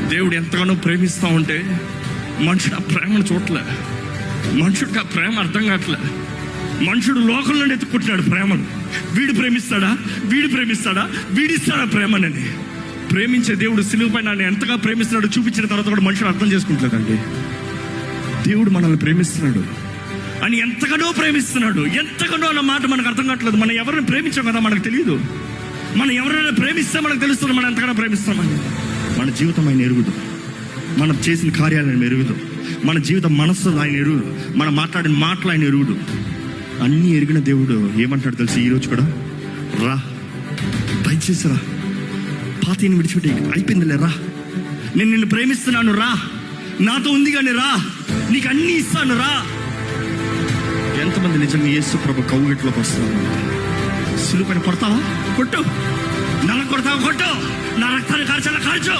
దేవుడు ఎంతగానో ప్రేమిస్తూ ఉంటే మనుషుడు ఆ ప్రేమను చూడలే. మనుషుడికి ఆ ప్రేమ అర్థం కావట్లే. మనుషుడు లోకంలో ఎత్తుకుంటున్నాడు ప్రేమను. వీడు ప్రేమిస్తాడా, వీడిస్తాడా ప్రేమనని. ప్రేమించే దేవుడు సిలువ పైన ఆయన ఎంతగా ప్రేమిస్తున్నాడు చూపించిన తర్వాత కూడా మనుషుడు అర్థం చేసుకుంటలేదండి. దేవుడు మనల్ని ప్రేమిస్తున్నాడు అని ఎంతగానో ప్రేమిస్తున్నాడు. ఎంతగానో అన్న మాట మనకు అర్థం కావట్లేదు. మనం ఎవరిని ప్రేమించాం కదా మనకు తెలియదు. మనం ఎవరైనా ప్రేమిస్తే మనకు తెలుస్తుంది మనం ఎంతగానో ప్రేమిస్తామని. మన జీవితం ఆయన ఎరుగుదు, మనం చేసిన కార్యాలు ఆయన ఎరుగుదు, మన జీవితం మనస్సు ఆయన ఎరుగుదు, మనం మాట్లాడిన మాటలు ఆయన ఎరుగుదు. అన్నీ ఎరిగిన దేవుడు ఏమంటాడు తెలిసి ఈరోజు కూడా, రా దయచేసి రా, పాతని విడిచిపెట్టి అయిపోయిందిలే, రా నేను నిన్ను ప్రేమిస్తున్నాను, రా నాతో ఉంది కానీ రా, నీకు అన్నీ ఇస్తాను, రా. ఎంతమంది నిజంగా యేసు ప్రభు కౌగిట్లోకి వస్తున్నారు? సిలువ పైన కొడతావా? కొట్టు. నల్ల కొడతావా? కొట్టు. నా రక్తాన్ని కార్చాలా? కార్చు.